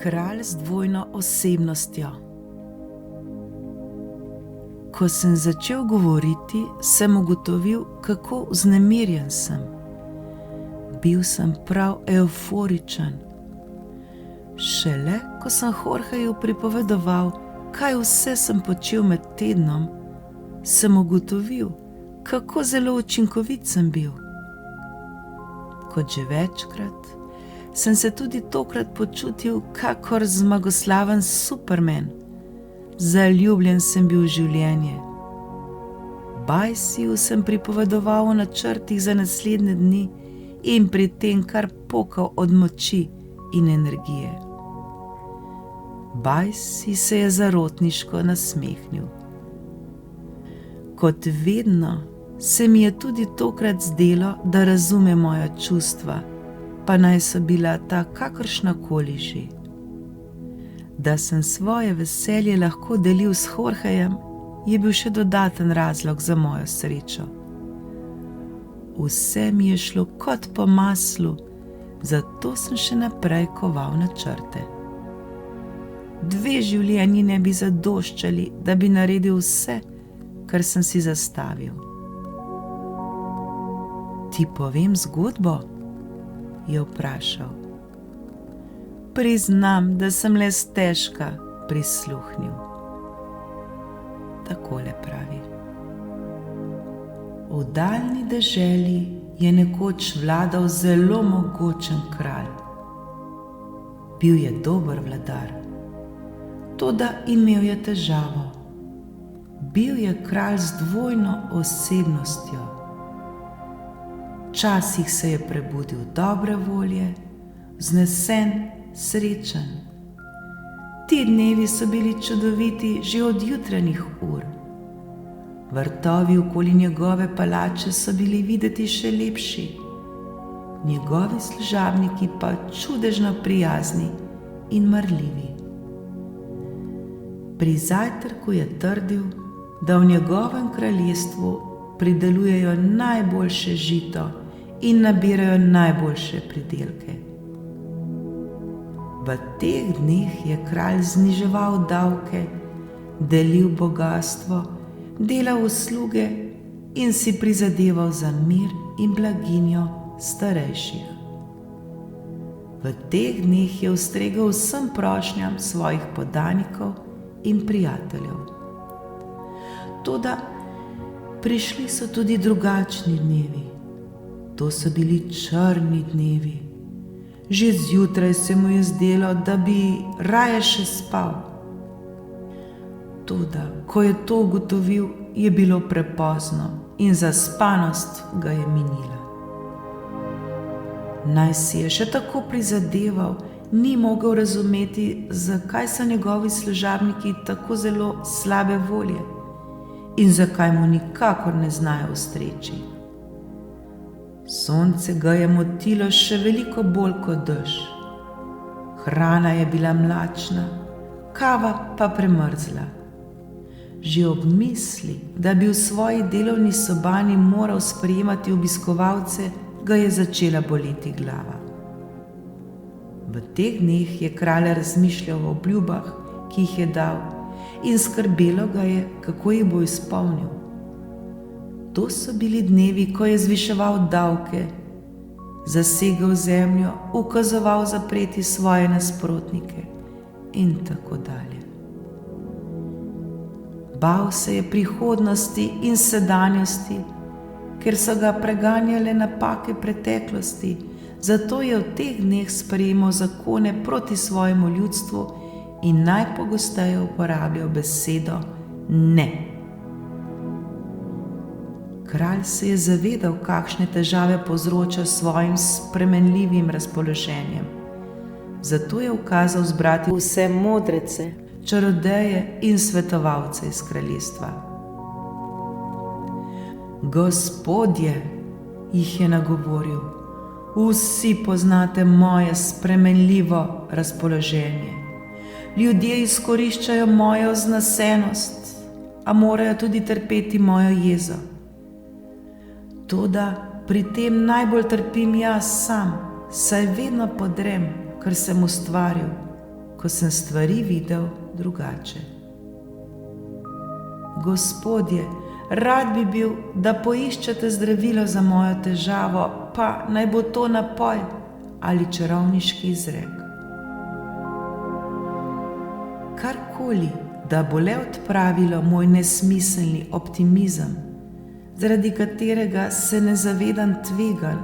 Kralj z dvojno osebnostjo. Ko sem začel govoriti, sem ugotovil, kako vznemirjen sem. Bil sem prav evforičen. Šele, ko sem Jorgeju pripovedoval, kaj vse sem počel med tednom, sem ugotovil, kako zelo učinkovit sem bil. Kot že večkrat, sem se tudi tokrat počutil kakor zmagoslaven Superman. Zaljubljen sem bil v življenje. Bajsiju sem pripovedoval o načrtih za naslednje dni in pri tem kar pokal od moči in energije. Bajsi se je zarotniško nasmehnil. Kot vedno se mi je tudi tokrat zdelo, da razume moja čustva, pa naj so bila ta kakršnakoli že. Da sem svoje veselje lahko delil s Jorgejem, je bil še dodaten razlog za mojo srečo. Vse mi je šlo kot po maslu, zato sem še naprej koval načrte. 2 življenji ne bi zadoščali, da bi naredil vse, kar sem si zastavil. Ti povem zgodbo? Je vprašal. Priznam, da sem le stežka prisluhnil. Takole pravi. V daljni deželi je nekoč vladal zelo mogočen kralj. Bil je dober vladar, toda imel je težavo. Bil je kralj z dvojno osebnostjo. Včasih se je prebudil dobre volje, vznesen, srečen. Ti dnevi so bili čudoviti že od jutranjih ur. Vrtovi okoli njegove palače so bili videti še lepši, njegovi služabniki pa čudežno prijazni in marljivi. Pri zajtrku je trdil, da v njegovem kraljestvu pridelujejo najboljše žito in nabirajo najboljše pridelke. V teh dneh je kralj zniževal davke, delil bogastvo, delal usluge in si prizadeval za mir in blaginjo starejših. V teh dneh je ustregel vsem prošnjam svojih podanikov in prijateljev. Toda prišli so tudi drugačni dnevi. To so bili črni dnevi. Že zjutraj se mu je zdelo, da bi raje še spal. Toda, ko je to ugotovil, je bilo prepozno in zaspanost ga je minila. Naj si je še tako prizadeval, ni mogel razumeti, zakaj so njegovi služabniki tako zelo slabe volje in zakaj mu nikakor ne znajo ustreči. Sonce ga je motilo še veliko bolj kot dež. Hrana je bila mlačna, kava pa premrzla. Že ob misli, da bi v svoji delovni sobani moral sprejemati obiskovalce, ga je začela boleti glava. V teh dneh je kralj razmišljal o obljubah, ki jih je dal, in skrbelo ga je, kako jih bo izpolnil. To so bili dnevi, ko je zviševal davke, zasegel zemljo, ukazoval zapreti svoje nasprotnike in tako dalje. Bal se je prihodnosti in sedanjosti, ker so ga preganjale napake preteklosti, zato je v teh dneh sprejemal zakone proti svojemu ljudstvu in najpogosteje uporabljal besedo ne. Kralj se je zavedal, kakšne težave povzroča svojim spremenljivim razpoloženjem. Zato je ukazal zbrati vse modrece, čarodeje in svetovalce iz kraljestva. Gospodje, jih je nagovoril, vsi poznate moje spremenljivo razpoloženje. Ljudje izkoriščajo mojo vznesenost, a morajo tudi trpeti mojo jezo. Toda pri tem najbolj trpim jaz sam, saj vedno podrem, kar sem ustvaril, ko sem stvari videl drugače. Gospodje, rad bi bil, da poiščete zdravilo za mojo težavo, pa naj bo to napoj ali čarovniški izrek. Karkoli, da bo le odpravilo moj nesmiselni optimizem, zaradi katerega se ne zavedam tveganj,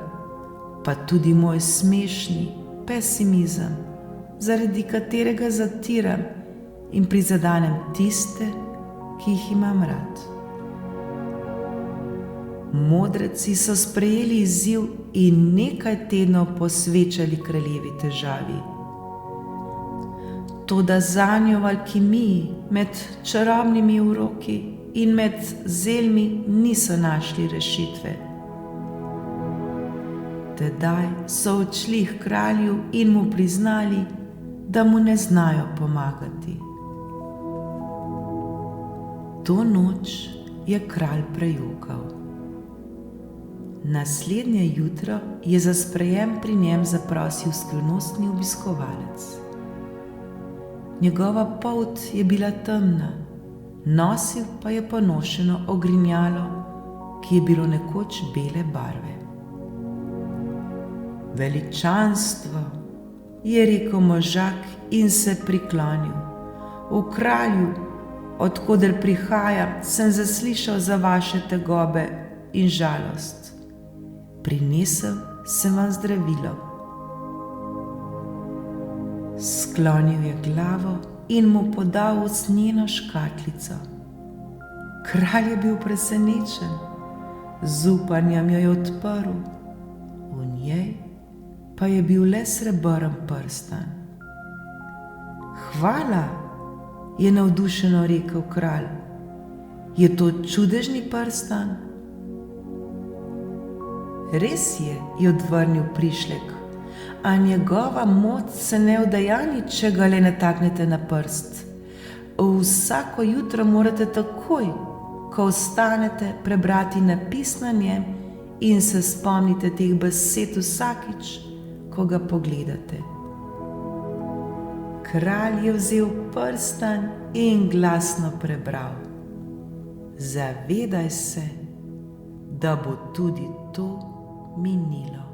pa tudi moj smešni pesimizem, zaradi katerega zatiram in prizadanem tiste, ki jih imam rad. Modreci so sprejeli izziv in nekaj tednov posvečali kraljevi težavi. Toda zanjo v alkimiji, med čarobnimi uroki in med zelmi niso našli rešitve. Tedaj so odšli h kralju in mu priznali, da mu ne znajo pomagati. To noč je kralj prejokal. Naslednje jutro je za sprejem pri njem zaprosil skrivnostni obiskovalec. Njegova polt je bila temna, nosil pa je ponošeno ogrinjalo, ki je bilo nekoč bele barve. Veličanstvo, je rekel možak in se priklonil. V kralju, od koder prihajam, sem zaslišal za vaše tegobe in žalost. Prinesel sem vam zdravilo. Sklonil je glavo in mu podal usnjeno škatlico. Kralj je bil presenečen, z upanjem jo je odprl, v njej pa je bil le srebrn prstan. Hvala, je navdušeno rekel kralj. Je to čudežni prstan? Res je odvrnil prišlek, a njegova moč se ne udejani, če ga le nataknete na prst. Vsako jutro morate takoj, ko vstanete, prebrati napis na njem in se spomnite teh besed vsakič, ko ga pogledate. Kralj je vzel prstan in glasno prebral: Zavedaj se, da bo tudi to minilo.